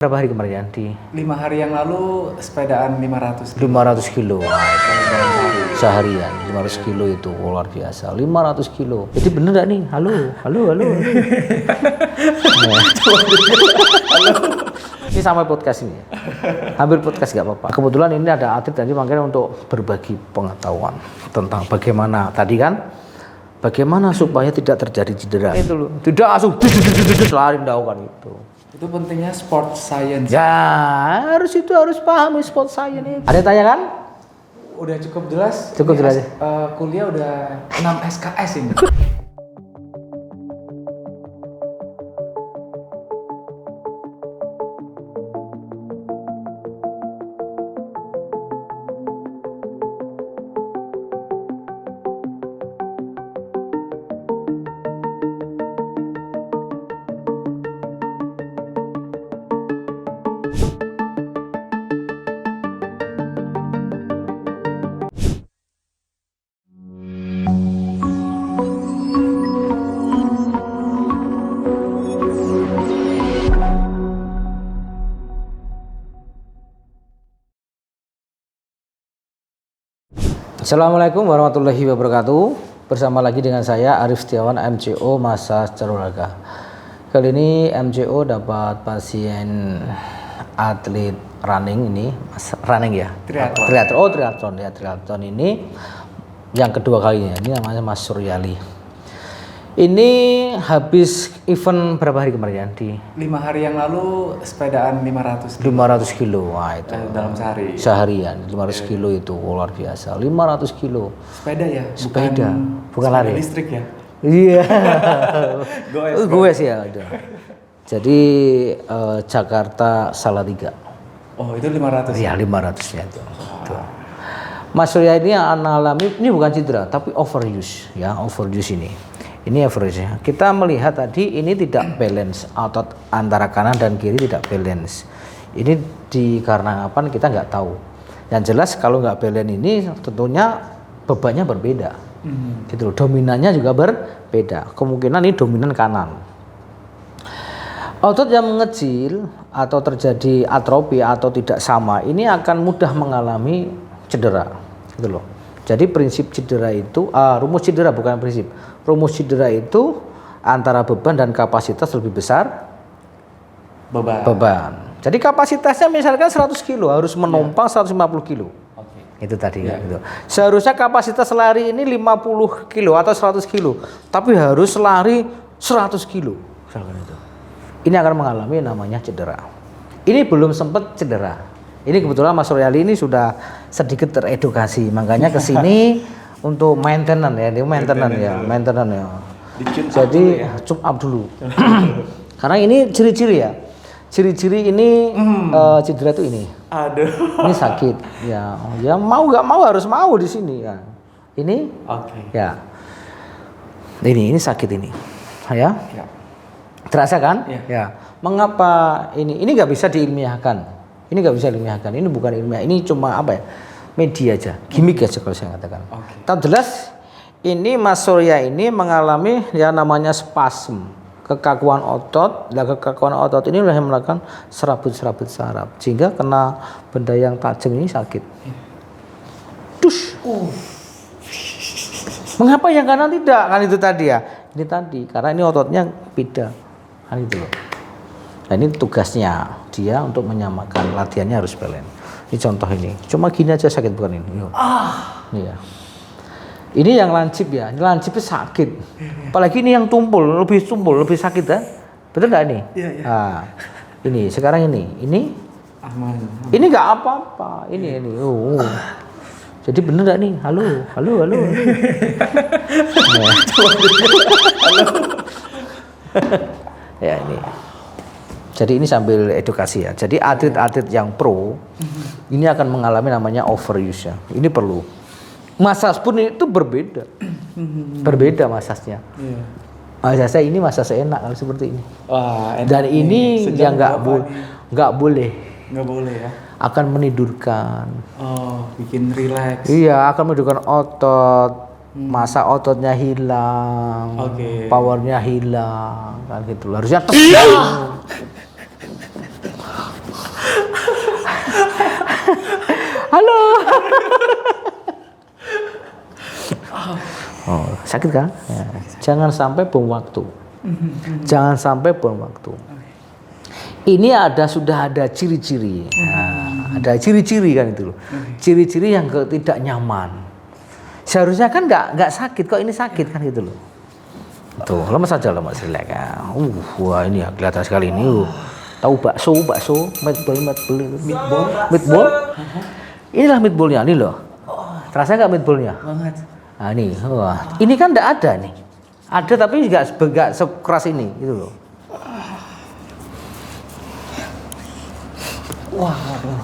Berapa hari kemarin di 5 hari yang lalu sepedaan 500 kilo. Wah, itu seharian 500 kilo itu luar biasa. 500 kilo. Jadi bener gak nih? Halo. Ini sampai podcast ini. Hampir podcast gak apa-apa. Kebetulan ini ada atlet tadi makanya untuk berbagi pengetahuan tentang bagaimana tadi kan bagaimana supaya tidak terjadi cedera. Itu loh. Tidak langsung lari daukan itu. Itu pentingnya sport science. Ya, harus paham sport science itu. Ada yang tanya kan? Udah cukup jelas. Cukup jelas. Kuliah udah 6 SKS ini. Assalamualaikum warahmatullahi wabarakatuh. Bersama lagi dengan saya Arif Setiawan, MCO Massage Olahraga. Kali ini MCO dapat pasien atlet running ini, running ya? Triathlon ini yang kedua kalinya. Ini namanya Mas Suryali. Ini habis event berapa hari kemarin ya? Di 5 hari yang lalu sepedaan 500 kilo. Wah, itu dalam sehari. Seharian 500 kilo itu luar biasa. 500 kilo. Sepeda ya? Bukan lari. Listrik ya? Iya. Gue sih ya. Jadi Jakarta Salatiga. Oh, itu 500. Iya, 500-nya itu. Mas Surya ini alami, ini bukan cedera tapi overuse ya, overuse ini. Ini average-nya. Kita melihat tadi ini tidak balance, otot antara kanan dan kiri tidak balance. Ini dikarenakan kita nggak tahu. Yang jelas kalau nggak balance ini tentunya bebannya berbeda. Gitu loh. Dominannya juga berbeda. Kemungkinan ini dominan kanan. Otot yang mengecil atau terjadi atrofi atau tidak sama ini akan mudah mengalami cedera. Gitu loh. Jadi prinsip cedera itu, rumus cedera bukan prinsip. Rumus cedera itu antara beban dan kapasitas lebih besar beban. Jadi kapasitasnya misalkan 100 kilo harus menumpang 150 kilo. Itu tadi ya. Gitu. Seharusnya kapasitas lari ini 50 kilo atau 100 kilo. Tapi harus lari 100 kilo. Misalkan itu. Ini akan mengalami namanya cedera. Ini belum sempat cedera. Ini kebetulan Mas Suryali ini sudah sedikit teredukasi, makanya ke sini untuk maintenance ya, dia maintenance ya. Jadi tune up dulu. Karena ini ciri-ciri ya. Ciri-ciri ini cedera itu ini. Aduh. Ini sakit ya. Ya mau nggak mau harus mau di sini ya. Ini ya. Ini sakit ini. Ya. Terasa kan? Ya. Mengapa ini nggak bisa diilmiahkan? Ini nggak bisa diilmiahkan. Ini bukan ilmiah. Ini cuma apa ya? Media aja, gimmick aja kalau saya katakan. Tapi jelas ini Mas Surya ini mengalami yang namanya spasm, kekakuan otot. Nah, kekakuan otot ini yang melakukan serabut-serabut saraf sehingga kena benda yang tajam ini sakit. Dush. Mengapa yang kanan tidak? Kan itu tadi ya. Ini tadi karena ini ototnya beda. Kan itu loh. Nah, ini tugasnya dia untuk menyamakan, latihannya harus balance. Ini contoh ini, cuma gini aja sakit bukan ini. Iya. Ini yang lancip ya, ini lancipnya sakit. Apalagi ini yang tumpul, lebih sakit ya. Betul nggak ini? Iya. Nah, ini sekarang ini aman. Ini nggak apa-apa. Ini. Jadi bener nggak nih? Halo. Ya ini. Jadi ini sambil edukasi ya. Jadi atlet-atlet yang pro ini akan mengalami namanya overuse ya. Ini perlu. Massage pun itu berbeda. Berbeda massage-nya. Massage ini massage enak kalau seperti ini. Wah, enak. Dan ini yang nggak boleh. Nggak boleh ya. Akan menidurkan. Oh, bikin rileks. Iya, akan menidurkan otot. Masa ototnya hilang, powernya hilang, kan gitu. Harusnya Halo. Oh, sakit kan? Ya. Jangan sampai bom waktu. Jangan sampai bom waktu. Ini sudah ada ciri-ciri. Nah, ada ciri-ciri kan itu loh. Ciri-ciri yang tidak nyaman. Seharusnya kan nggak sakit, kok ini sakit kan gitu loh. Tuh, lemas aja lemas, relax. Wah ini ya kelihatan sekali ini. Tahu bakso, meatball. Inilah meatballnya, ini loh. Terasa nggak meatballnya? Banget. Nah ini, wah, ini kan nggak ada nih. Ada tapi nggak sekeras ini, gitu loh. Wah, aduh.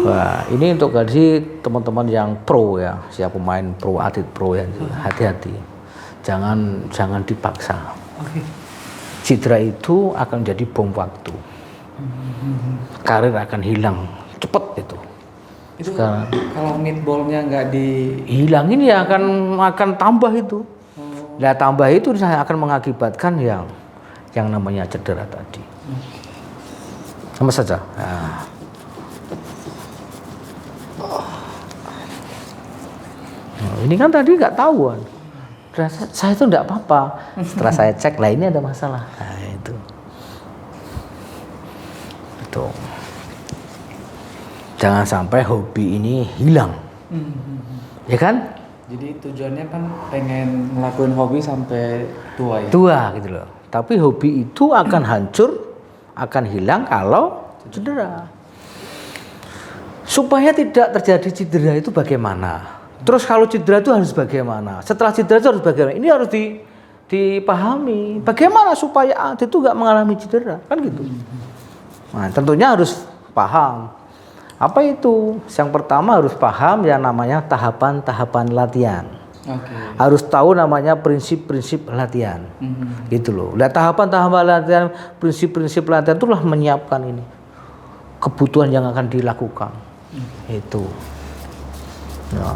Wah, ini untuk gaji teman-teman yang pro ya, siapa pemain pro, atlet pro ya, hati-hati. Jangan dipaksa. Oke. Cedera itu akan jadi bom waktu. Karir akan hilang cepet itu. Itu Sekarang kalau meatballnya nggak hilangin ya akan tambah itu. Nah tambah itu saya akan mengakibatkan yang namanya cedera tadi. Sama saja. Nah. Nah, ini kan tadi nggak tahuan. Saya itu nggak apa-apa. Setelah saya cek, lah ini ada masalah. Nah itu. Betul. Jangan sampai hobi ini hilang, ya kan? Jadi tujuannya kan pengen ngelakuin hobi sampai tua ya? Tua gitu loh. Tapi hobi itu akan hancur, akan hilang kalau cedera. Supaya tidak terjadi cedera itu bagaimana? Terus kalau cedera itu harus bagaimana? Setelah cedera itu harus bagaimana? Ini harus dipahami. Bagaimana supaya atlet itu nggak mengalami cedera? Kan gitu. Nah, tentunya harus paham. Apa itu? Yang pertama harus paham yang namanya tahapan-tahapan latihan. Oke. Harus tahu namanya prinsip-prinsip latihan. Gitu loh. Lihat tahapan-tahapan latihan, prinsip-prinsip latihan itulah menyiapkan ini. Kebutuhan yang akan dilakukan. Itu. Nah,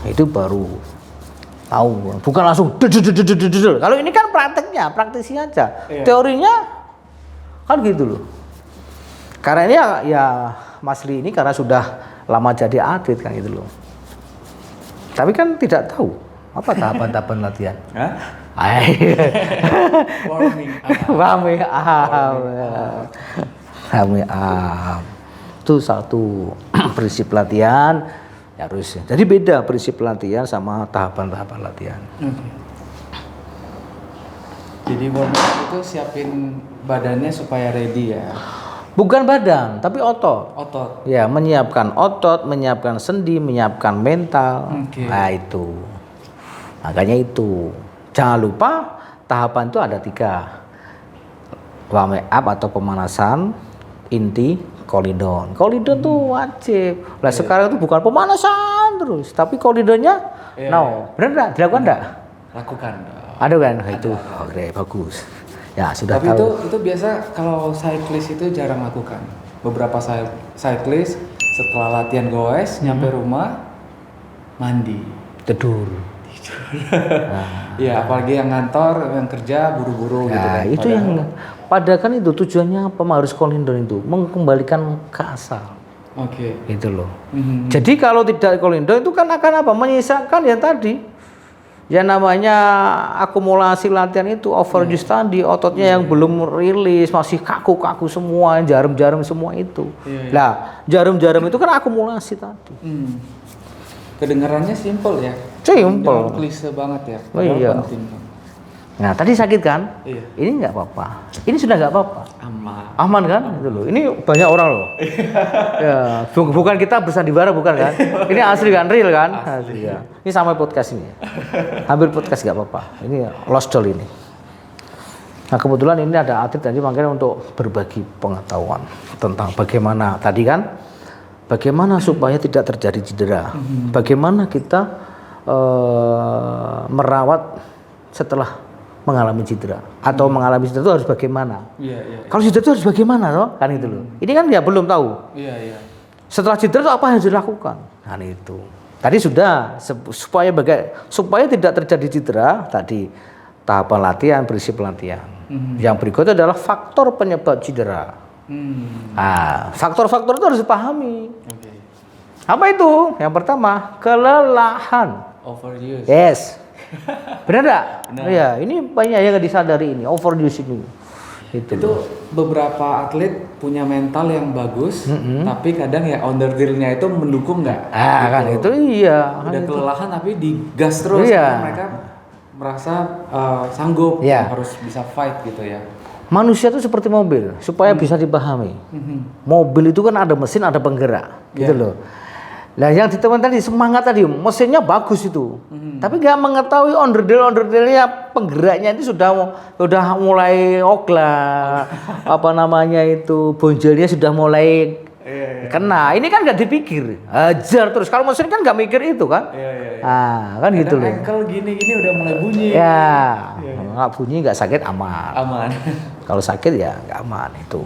itu baru tahu. Bukan langsung kalau ini kan prakteknya, praktisi aja. Iya. Teorinya kan gitu loh. Karena ini ya Mas Li ini karena sudah lama jadi atlet kan gitu loh. Tapi kan tidak tahu apa tahapan-tahapan latihan. Hah? Warming up. Itu satu prinsip latihan ya harus. Jadi beda prinsip latihan sama tahapan-tahapan latihan. Jadi warming up itu siapin badannya supaya ready ya. Bukan badan, tapi otot. Otot. Ya, menyiapkan otot, menyiapkan sendi, menyiapkan mental. Oke. Nah itu. Makanya itu. Jangan lupa tahapan itu ada 3. Warming up atau pemanasan, inti, kolidon. Kolidon tuh wajib. Lah sekarang itu bukan pemanasan terus, tapi kolidonnya benar enggak? Dilakukan enggak? Lakukan. Ada kan? Itu. Oke, bagus. Ya, sudah Tapi tahu. itu biasa kalau cyclist itu jarang lakukan. Beberapa cyclist setelah latihan goes nyampe rumah mandi. Tidur. Iya, apalagi yang ngantor, yang kerja buru-buru gitu Nah, kan. itu yang padahal kan itu tujuannya apa harus kolidon itu mengembalikan ke asal. Oke. Gitu loh. Jadi kalau tidak kolidon itu kan akan apa? Menyisakan ya tadi. Ya namanya akumulasi latihan itu overuse tadi, ototnya yang belum rilis, masih kaku-kaku semua, jarum-jarum semua itu. Lah, jarum-jarum itu kan akumulasi tadi. Kedengarannya simple ya. Simple. Klise banget ya. Oh, iya. Penting. Nah, tadi sakit kan? Iya. Ini nggak apa-apa. Ini sudah nggak apa-apa. Aman. Aman kan? Itu loh. Ini banyak orang loh. Ya, bukan kita bersandiwara bukan kan? Ini asli kan, real kan? Asli ya. Ini sama podcast ini. Hampir podcast nggak apa-apa. Ini lost doll ini. Nah kebetulan ini ada atlet tadi makanya untuk berbagi pengetahuan tentang bagaimana tadi kan, bagaimana supaya tidak terjadi cedera, bagaimana kita merawat setelah mengalami cedera atau mengalami cedera itu harus bagaimana? Iya. Kalau cedera itu harus bagaimana toh? Kan itu loh. Ini kan ya belum tahu. Iya. Setelah cedera itu apa yang harus dilakukan? Nah itu. Tadi sudah supaya tidak terjadi cedera tadi tahapan latihan, prinsip latihan. Yang berikutnya adalah faktor penyebab cedera. Nah, faktor-faktor itu harus dipahami. Oke. Apa itu? Yang pertama, kelelahan. Overuse. Yes. Benar enggak? Benar. Iya, ini banyak yang nggak disadari ini, overuse ini. Itu beberapa atlet punya mental yang bagus, tapi kadang ya underdeal-nya itu mendukung nggak? Kan itu iya. Udah kelelahan tapi digas terus Iya. karena mereka merasa sanggup, Iya. harus bisa fight gitu ya. Manusia itu seperti mobil, supaya bisa dipahami. Mobil itu kan ada mesin, ada penggerak, gitu loh. Nah, yang ditemukan tadi semangat tadi, mesinnya bagus itu, tapi nggak mengetahui onderdil-onderdilnya penggeraknya itu sudah mulai oglah, apa namanya itu bonjelnya sudah mulai kena. Ini kan nggak dipikir, hajar terus. Kalau mesin kan nggak mikir itu kan, kan gitu loh. Ankle gini-gini udah mulai bunyi. Ya, nggak bunyi nggak sakit aman. Aman. Kalau sakit ya nggak aman itu.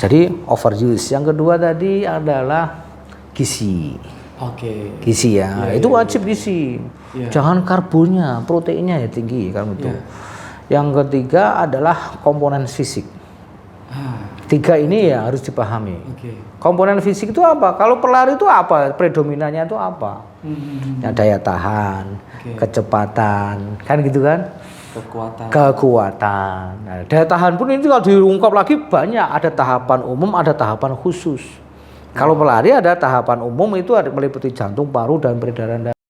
Jadi overuse. Yang kedua tadi adalah gizi. Oke. Gizi ya, itu wajib gizi. Jangan karbonnya, proteinnya ya tinggi kamu itu. Yang ketiga adalah komponen fisik. Tiga ini ya harus dipahami. Komponen fisik itu apa? Kalau pelari itu apa? Predominannya itu apa? Ya, daya tahan, kecepatan, kan gitu kan? Kekuatan. Nah, daya tahan pun ini kalau diungkap lagi banyak. Ada tahapan umum, ada tahapan khusus. Kalau pelari ada tahapan umum itu ada meliputi jantung, paru, dan peredaran darah.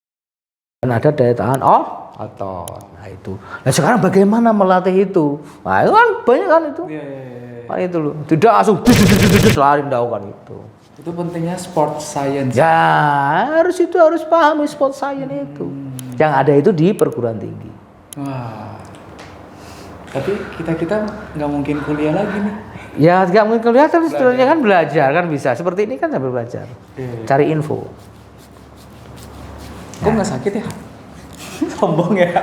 Dan ada daya tahan otot. Nah itu. Nah sekarang bagaimana melatih itu? Nah itu kan banyak kan itu. Nah, itu loh. Tidak langsung lari melakukan itu. Itu pentingnya sport science. Ya harus pahami sport science itu. Yang ada itu di perguruan tinggi. Wah. Tapi kita nggak mungkin kuliah lagi nih. Ya nggak mungkin kelihatan sebenarnya kan belajar kan bisa. Seperti ini kan sambil belajar. Cari info. Kok nggak sakit ya? Sombong ya.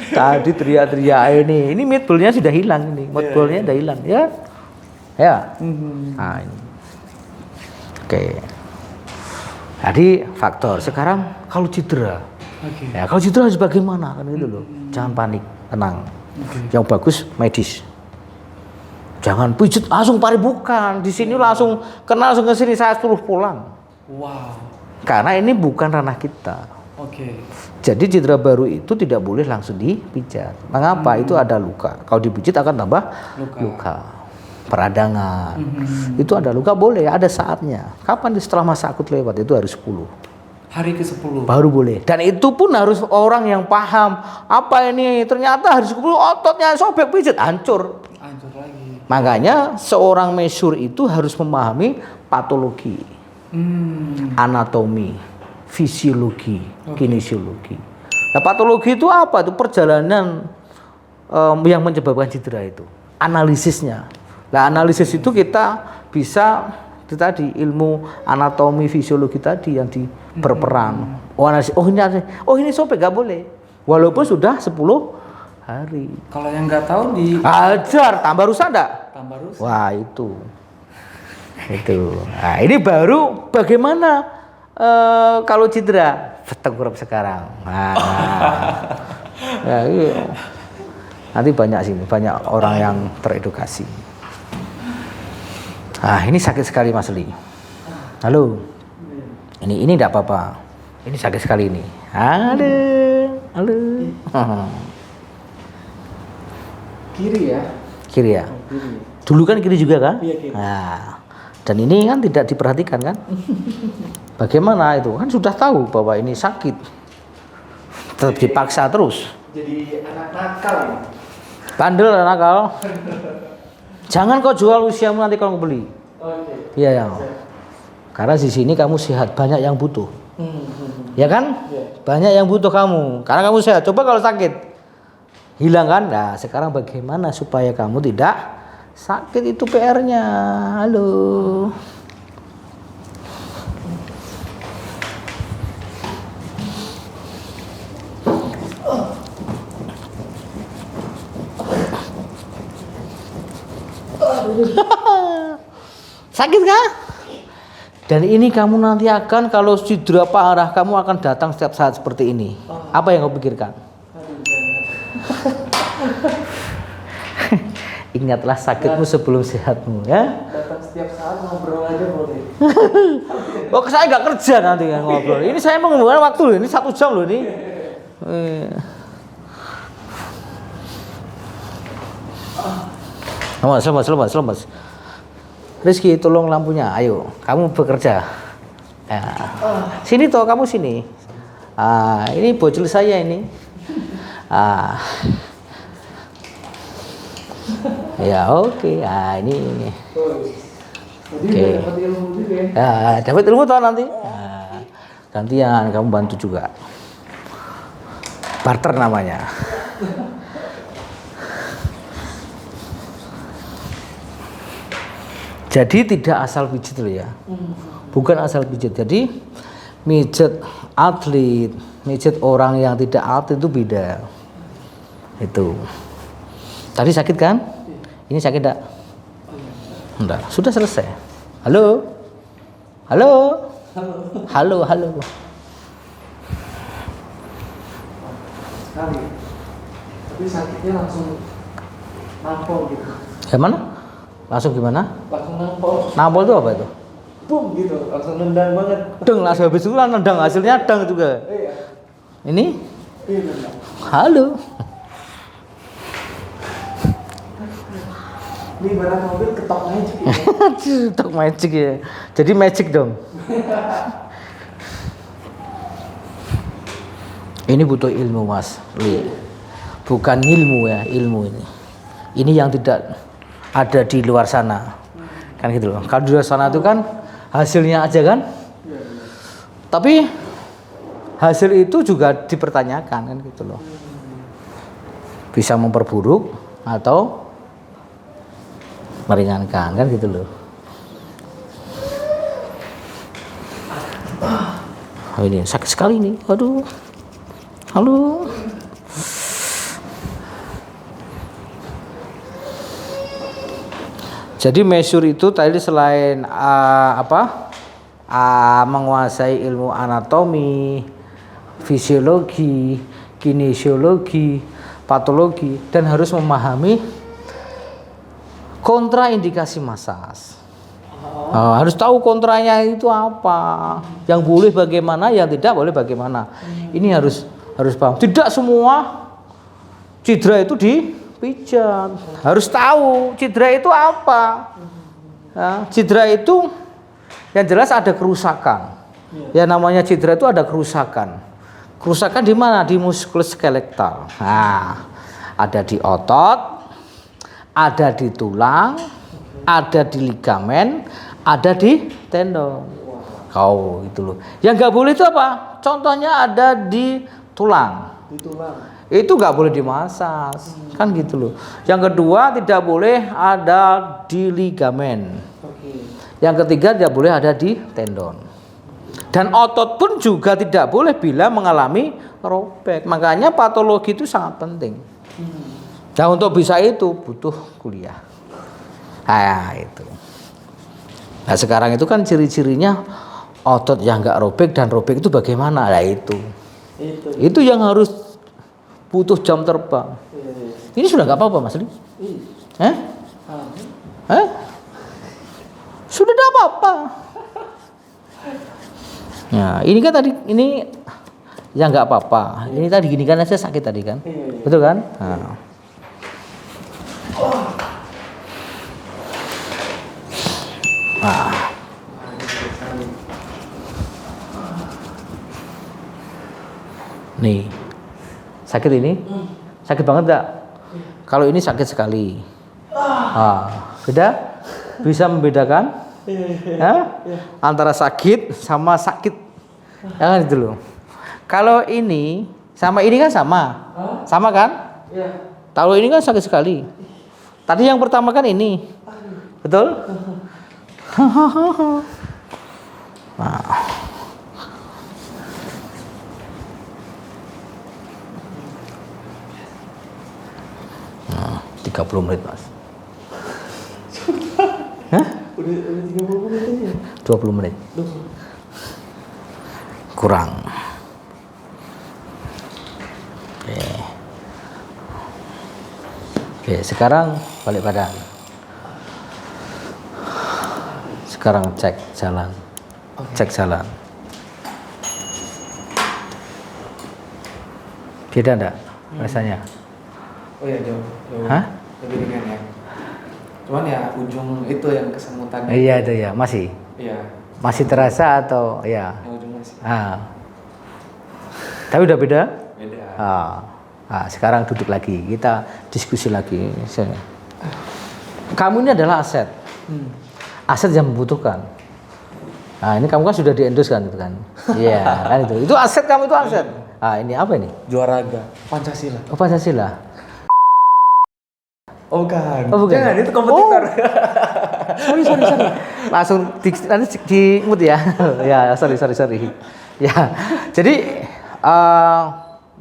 Tadi teriak-teriak ini meatballnya sudah hilang ini. Meatballnya sudah hilang ya. Nah ini. Oke. Jadi faktor. Sekarang kalau cedera. Ya kalau cedera harus bagaimana kan gitu loh. Jangan panik, tenang. Yang bagus medis. Jangan pijit langsung pari, bukan. Di sini langsung kena langsung ke sini saya suruh pulang. Wow. Karena ini bukan ranah kita. Jadi cedera baru itu tidak boleh langsung dipijat. Mengapa? Itu ada luka. Kalau dipijit akan tambah luka. Peradangan. Itu ada luka boleh, ada saatnya. Kapan setelah masa akut lewat itu harus 10. Hari ke-10 baru boleh. Dan itu pun harus orang yang paham. Apa ini? Ternyata hari 10 ototnya sobek, pijit, hancur lagi. Makanya seorang mesur itu harus memahami patologi, anatomi, fisiologi, kinesiologi. Nah, patologi itu apa? Itu perjalanan yang menyebabkan cedera itu. Analisisnya. Nah, analisis itu kita bisa itu tadi ilmu anatomi fisiologi tadi yang berperan. Ini sobek nggak boleh. Walaupun sudah 10 hari. Kalau yang nggak tahu ajar tambah rusak enggak? Tambah rusak. Wah itu. Nah ini baru bagaimana kalau cedera tengkurap sekarang. Iya. Nanti banyak orang yang teredukasi. Ini sakit sekali Mas Li. Halo. Ini enggak apa-apa. Ini sakit sekali ini. Halo. Kiri ya? Kiri ya. Dulu kan kiri juga kan? Iya, kiri. Nah, dan ini kan tidak diperhatikan kan? Bagaimana itu? Kan sudah tahu bahwa ini sakit. Tetap dipaksa terus. Jadi anak nakal ya? Bandel nakal. Jangan kau jual usiamu nanti kalau beli. Iya ya. Karena di sini kamu sehat, banyak yang butuh. Ya kan? Banyak yang butuh kamu. Karena kamu sehat. Coba kalau sakit, hilang kan? Nah, sekarang bagaimana supaya kamu tidak sakit, itu PR-nya. Halo. Sakit kah? Dan ini kamu nanti akan, kalau cedera parah, kamu akan datang setiap saat seperti ini. Apa yang kau pikirkan? Ingatlah sakitmu sebelum sehatmu ya. Datang setiap saat ngobrol aja boleh. Oh, saya nggak kerja nanti kan ngobrol. Ini saya menggunakan waktu loh. Ini 1 jam loh ini. Lemas. Rizky, tolong lampunya. Ayo, kamu bekerja. Ya. Sini toh, kamu sini. Ini bocil saya ini. Ya oke. Ini. Oke. Dapat ilmu toh nanti. Gantian, kamu bantu juga. Barter namanya. Jadi tidak asal pijit loh ya. Bukan asal pijit. Jadi mijet atlet, mijet orang yang tidak atlet itu beda. Itu. Tadi sakit kan? Ini sakit enggak? Enggak. Sudah selesai. Halo? Sekali. Tapi sakitnya langsung nampol gitu. Gimana? Langsung gimana? Langsung nampol. Nampol itu apa itu? Boom gitu, langsung nendang banget. Deng, langsung habis itu lah nendang, hasilnya deng juga. Iya. Ini? Iya nendang. Halo. Ini barang mobil ketok magic ya. Ketok magic ya. Jadi magic dong. Ini butuh ilmu Mas Li. Bukan ilmu ya, ilmu ini. Ini yang tidak ada di luar sana. Kan gitu loh. Kalau di luar sana itu kan hasilnya aja kan? Tapi hasil itu juga dipertanyakan kan gitu loh. Bisa memperburuk atau meringankan kan gitu loh. Oh, ini sakit sekali nih. Aduh. Halo. Jadi measure itu tadi selain menguasai ilmu anatomi, fisiologi, kinesiologi, patologi, dan harus memahami kontraindikasi massage. Harus tahu kontranya itu apa, yang boleh bagaimana, yang tidak boleh bagaimana. Ini harus paham. Tidak semua cedera itu dipijat. Harus tahu cedera itu apa. Ya, cedera itu yang jelas ada kerusakan. Ya namanya cedera itu ada kerusakan. Kerusakan di mana? Di muskuloskeletal. Nah, ada di otot, ada di tulang, ada di ligamen, ada di tendon. Kau itu loh. Yang nggak boleh itu apa? Contohnya ada di tulang. Di tulang. Itu nggak boleh dimasas, kan gitu loh. Yang kedua tidak boleh ada di ligamen. Yang ketiga tidak boleh ada di tendon. Dan otot pun juga tidak boleh bila mengalami robek. Makanya patologi itu sangat penting. Nah untuk bisa itu butuh kuliah. Nah itu. Nah sekarang itu kan ciri-cirinya otot yang nggak robek dan robek itu bagaimana? Nah itu yang harus butuh jam terbang. Ini sudah nggak apa-apa Mas Li? Sudah tidak apa-apa. Nah ini kan tadi ini yang nggak apa-apa. Ini tadi gini kan aja sakit tadi kan, betul kan? Nih sakit ini, sakit banget enggak? Kalau ini sakit sekali. Beda? Bisa membedakan? Antara sakit sama sakit, ya kan itu loh. Kalau ini sama ini kan sama kan? Kalau ini kan sakit sekali. Tadi yang pertama kan ini, betul? Nah. 30 menit Mas. Udah 30 menit aja. 20 menit. Kurang. Oke, sekarang balik badan. Sekarang cek jalan. Oke. Cek jalan. Beda enggak rasanya? Oh ya jauh. Hah? Lebih ringan ya. Cuman ya ujung itu yang kesemutan. Iya itu ya, masih. Iya. Masih terasa atau ya? Yang ujung masih. Tapi udah beda? Beda. Sekarang duduk lagi, kita diskusi lagi. Kamu ini adalah aset. Aset yang membutuhkan. Nah, ini kamu kan sudah di-endorse kan itu kan? Iya, kan itu. Itu aset, kamu itu aset. Ini apa ini? Juaraga Pancasila. Oh, Pancasila. Oh bukan. Oh, bukan. Jangan, itu kompetitor. Sorry. Langsung nanti di mute ya. Ya, sorry. Ya. Jadi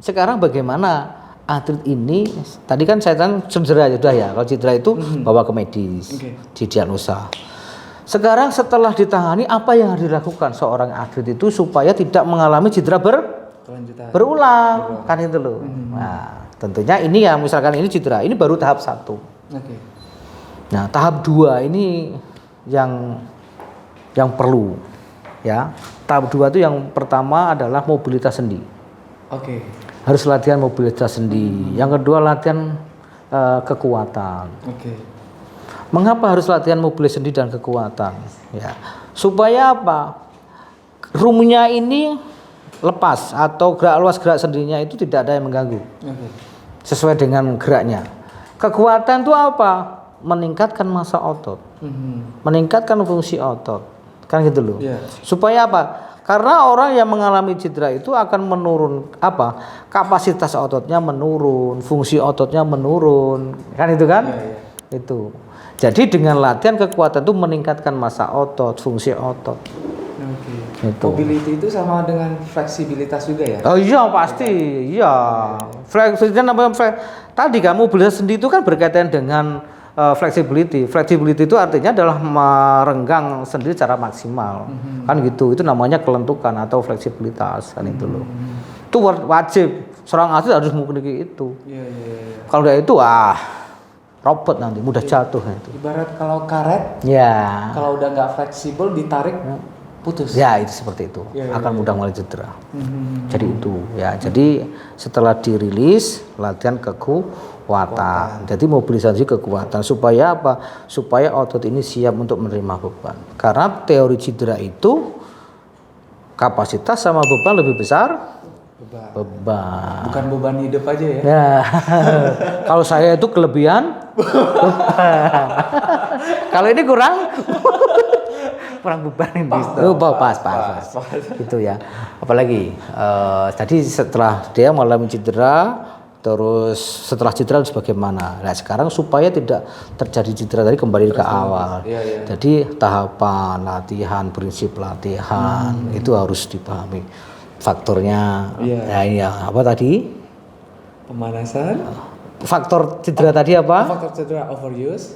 sekarang bagaimana atlet ini? Tadi kan saya cedera sudah ya. Kalau cedera itu bawa ke medis, didiagnosa. Sekarang setelah ditangani, apa yang harus dilakukan seorang atlet itu supaya tidak mengalami cedera berulang? Kan itu loh. Nah, tentunya ini ya, misalkan ini cedera, ini baru tahap 1. Nah, tahap 2 ini yang perlu ya. Tahap 2 itu yang pertama adalah mobilitas sendi. Harus latihan mobilitas sendi. Yang kedua latihan kekuatan. Mengapa harus latihan mobilitas sendi dan kekuatan? Ya, supaya apa? Rumahnya ini lepas atau luas gerak sendinya itu tidak ada yang mengganggu. Sesuai dengan geraknya. Kekuatan itu apa? Meningkatkan massa otot. Meningkatkan fungsi otot. Kan gitu loh. Supaya apa? Karena orang yang mengalami cedera itu akan menurun kapasitas ototnya menurun, fungsi ototnya menurun. Kan itu kan? Itu. Jadi dengan latihan kekuatan itu meningkatkan massa otot, fungsi otot. Itu. Mobility itu sama dengan fleksibilitas juga ya? Oh iya pasti, iya. Fleksibilitas tadi kan mobilitas sendi itu kan berkaitan dengan flexibility. Flexibility itu artinya adalah merenggang sendi secara maksimal. Kan gitu. Itu namanya kelentukan atau fleksibilitas kan itu loh. Itu wajib. Seorang atlet harus memiliki itu. Kalau udah itu robot nanti mudah jatuh itu. Ibarat kalau karet, kalau udah nggak fleksibel ditarik putus. Ya itu seperti itu. Akan mudah mulai cedera. Jadi itu ya. Jadi setelah dirilis latihan kekuatan. Jadi mobilisasi kekuatan supaya apa? Supaya otot ini siap untuk menerima beban. Karena teori cedera itu kapasitas sama beban lebih besar. Beban. Bukan beban hidup aja ya? Ya. Kalau saya itu kelebihan. Kalau ini kurang beban ini. Pas. Gitu ya. Apalagi tadi setelah dia mengalami cedera, terus setelah cedera bagaimana? Nah sekarang supaya tidak terjadi cedera tadi kembali ke awal. Jadi tahapan latihan, prinsip latihan itu harus dipahami. Faktornya apa tadi? Pemanasan. Faktor cedera tadi apa? Faktor cedera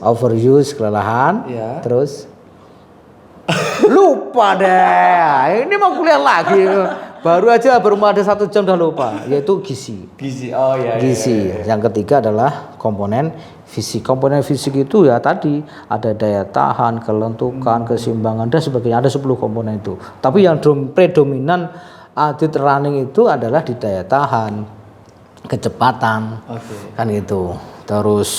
Overuse, kelelahan. Terus lupa deh. Ini mau kuliah lagi. Baru ada 1 jam udah lupa. Yaitu gizi. Gizi. Yang ketiga adalah komponen fisik. Komponen fisik itu ya tadi ada daya tahan, kelentukan, keseimbangan dan sebagainya. Ada 10 komponen itu. Tapi yang predominan atlet running itu adalah di daya tahan, kecepatan, kan gitu. Terus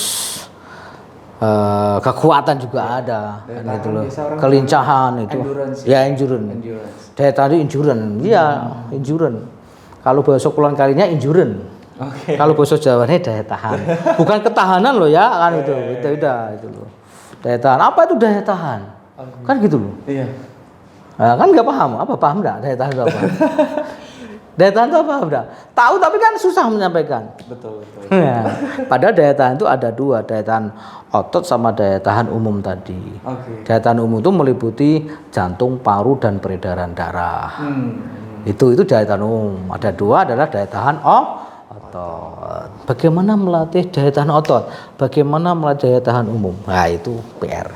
kekuatan juga ada, kan gitu loh. Kelincahan itu, endurance. Daya tahan itu endurance. Kalau bahasa kulon kalinya endurance. Kalau bahasa Jawanya daya tahan. Bukan ketahanan loh ya, kan itu loh. Daya tahan. Apa itu daya tahan? Kan gitu loh. Nah, kan nggak paham enggak daya tahan itu apa? Daya tahan itu apa enggak? Tahu tapi kan susah menyampaikan. Betul. Ya. Padahal daya tahan itu ada 2, daya tahan otot sama daya tahan umum tadi. Daya tahan umum itu meliputi jantung, paru dan peredaran darah. Itu daya tahan umum. Ada 2 adalah daya tahan otot. Bagaimana melatih daya tahan otot? Bagaimana melatih daya tahan umum? Nah, itu PR.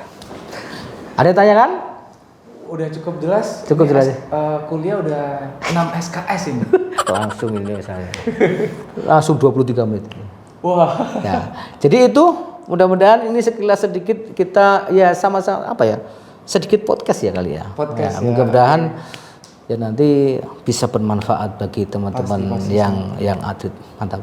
Ada yang tanya kan? Udah cukup jelas. Kuliah udah 6 SKS ini. Langsung ini saya. Langsung 23 menit. Wah. Ya. Jadi itu mudah-mudahan ini sekilas sedikit kita ya sama-sama apa ya, sedikit podcast ya kali ya. Podcast, ya. Mudah-mudahan ya nanti bisa bermanfaat bagi teman-teman Pasti. yang atlet. Mantap.